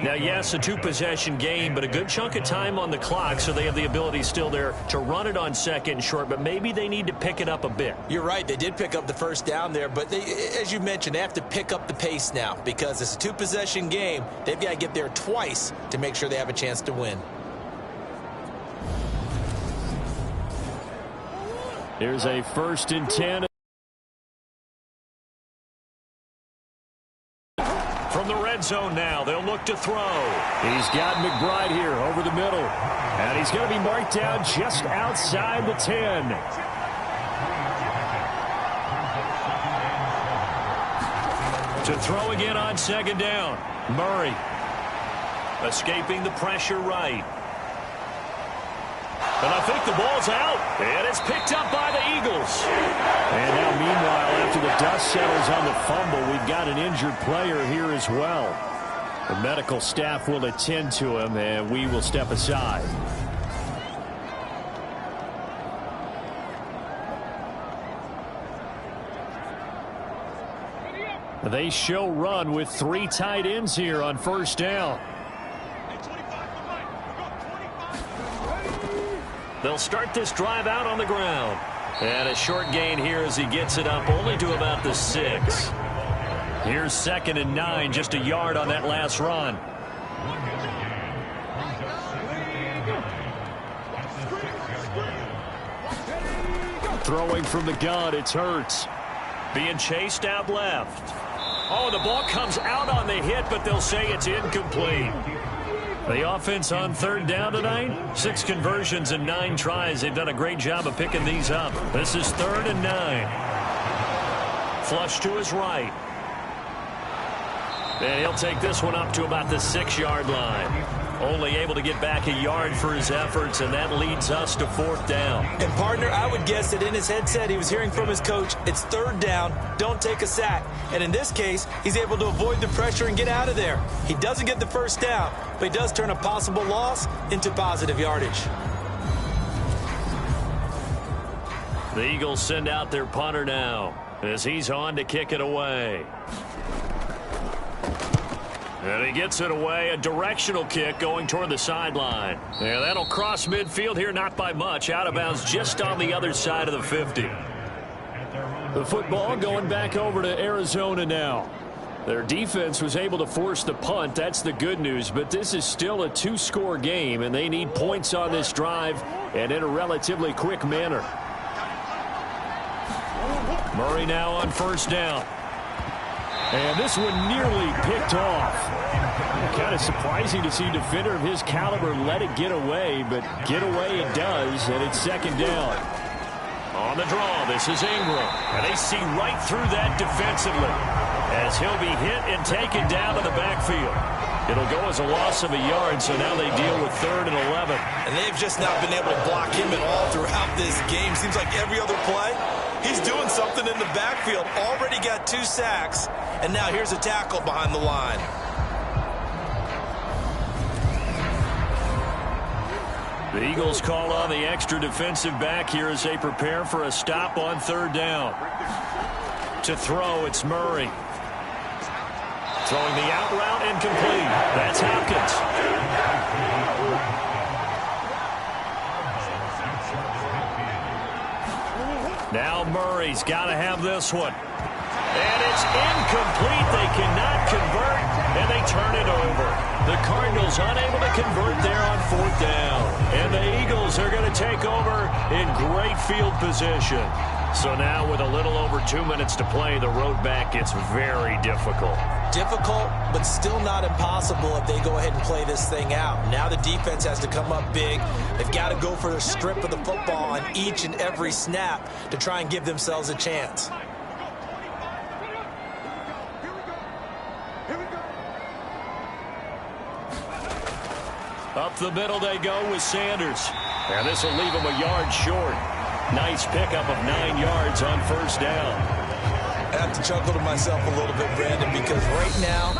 Now, yes, a 2-possession game, but a good chunk of time on the clock, so they have the ability still there to run it on 2nd and short, but maybe they need to pick it up a bit. You're right. They did pick up the first down there, but they, as you mentioned, they have to pick up the pace now because it's a 2-possession game. They've got to get there twice to make sure they have a chance to win. Here's a 1st and 10. From the red zone now, they'll look to throw. He's got McBride here over the middle. And he's going to be marked down just outside the 10. To throw again on 2nd down. Murray escaping the pressure right. And I think the ball's out. And it's picked up by the Eagles. And now, meanwhile, after the dust settles on the fumble, we've got an injured player here as well. The medical staff will attend to him, and we will step aside. They show run with 3 tight ends here on first down. They'll start this drive out on the ground. And a short gain here as he gets it up only to about the 6. Here's 2nd and 9, just a yard on that last run. Throwing from the gun, it's Hurts. Being chased out left. Oh, the ball comes out on the hit, but they'll say it's incomplete. The offense on 3rd down tonight, 6 conversions and 9 tries. They've done a great job of picking these up. This is 3rd and 9. Flush to his right. And he'll take this one up to about the 6-yard line. Only able to get back a yard for his efforts, and that leads us to 4th down. And, partner, I would guess that in his headset he was hearing from his coach, it's 3rd down, don't take a sack. And in this case, he's able to avoid the pressure and get out of there. He doesn't get the 1st down, but he does turn a possible loss into positive yardage. The Eagles send out their punter now as he's on to kick it away. And he gets it away, a directional kick going toward the sideline. Yeah, that'll cross midfield here, not by much. Out of bounds just on the other side of the 50. The football going back over to Arizona now. Their defense was able to force the punt. That's the good news. But this is still a 2-score game, and they need points on this drive and in a relatively quick manner. Murray now on 1st down. And this one nearly picked off. Kind of surprising to see a defender of his caliber let it get away, but get away it does, and it's 2nd down. On the draw, this is Ingram. And they see right through that defensively as he'll be hit and taken down to the backfield. It'll go as a loss of a yard, so now they deal with 3rd and 11. And they've just not been able to block him at all throughout this game. Seems like every other play, he's doing something in the backfield. Already got 2 sacks, and now here's a tackle behind the line. The Eagles call on the extra defensive back here as they prepare for a stop on 3rd down. To throw, it's Murray. Throwing the out route incomplete. That's Hopkins. Now Murray's got to have this one. And it's incomplete. They cannot convert, and they turn it over. The Cardinals unable to convert there on 4th down. And the Eagles are going to take over in great field position. So now with a little over 2 minutes to play, the road back gets very difficult. Difficult, but still not impossible if they go ahead and play this thing out. Now the defense has to come up big. They've got to go for a strip of the football on each and every snap to try and give themselves a chance. Up the middle they go with Sanders. And this will leave him a yard short. Nice pickup of 9 yards on 1st down. I have to chuckle to myself a little bit, Brandon, because right now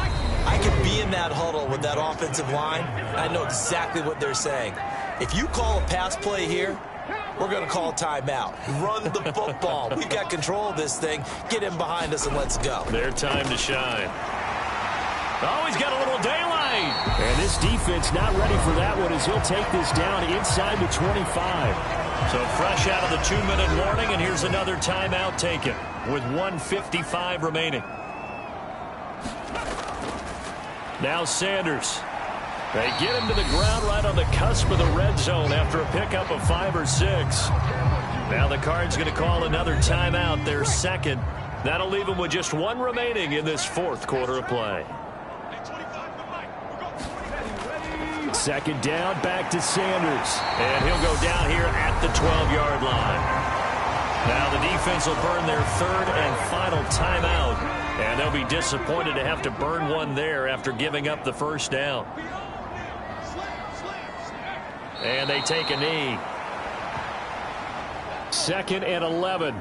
I could be in that huddle with that offensive line. I know exactly what they're saying. If you call a pass play here, we're going to call a timeout. Run the football. We've got control of this thing. Get him behind us and let's go. Their time to shine. Oh, he's got a little daylight. And this defense not ready for that one as he'll take this down inside the 25. So fresh out of the 2-minute warning, and here's another timeout taken with 1:55 remaining. Now Sanders. They get him to the ground right on the cusp of the red zone after a pickup of 5 or 6. Now the Cards going to call another timeout, their 2nd. That'll leave them with just 1 remaining in this 4th quarter of play. 2nd down, back to Sanders. And he'll go down here at the 12-yard line. Now the defense will burn their 3rd and final timeout. And they'll be disappointed to have to burn one there after giving up the 1st down. And they take a knee. 2nd and 11.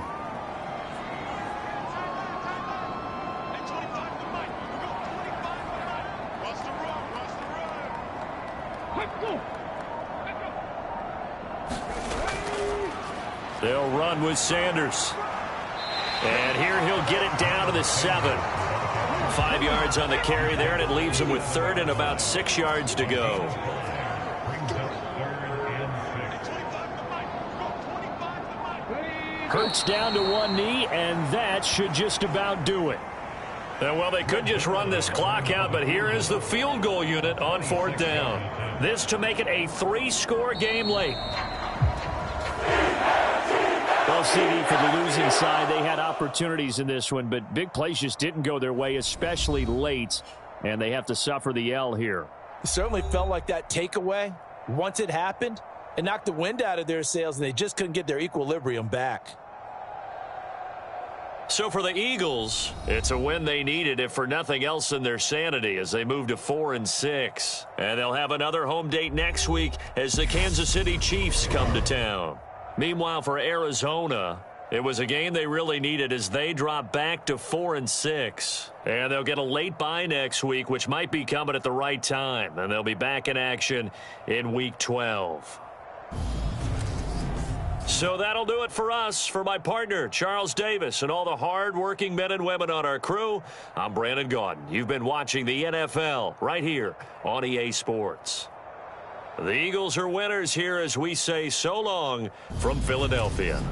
They'll run with Sanders. And here he'll get it down to the 7. 5 yards on the carry there, and it leaves him with 3rd and about 6 yards to go. Hurts down to one knee, and that should just about do it. Well, they could just run this clock out, but here is the field goal unit on 4th down. This to make it a 3-score game late. Well, CD, for the losing side, they had opportunities in this one, but big plays just didn't go their way, especially late, and they have to suffer the L here. It certainly felt like that takeaway, once it happened, it knocked the wind out of their sails, and they just couldn't get their equilibrium back. So for the Eagles, it's a win they needed, if for nothing else than their sanity, as they move to 4-6. And they'll have another home date next week as the Kansas City Chiefs come to town. Meanwhile, for Arizona, it was a game they really needed as they drop back to 4-6. And they'll get a late bye next week, which might be coming at the right time. And they'll be back in action in Week 12. So that'll do it for us. For my partner, Charles Davis, and all the hard-working men and women on our crew, I'm Brandon Gaudin. You've been watching the NFL right here on EA Sports. The Eagles are winners here as we say so long from Philadelphia.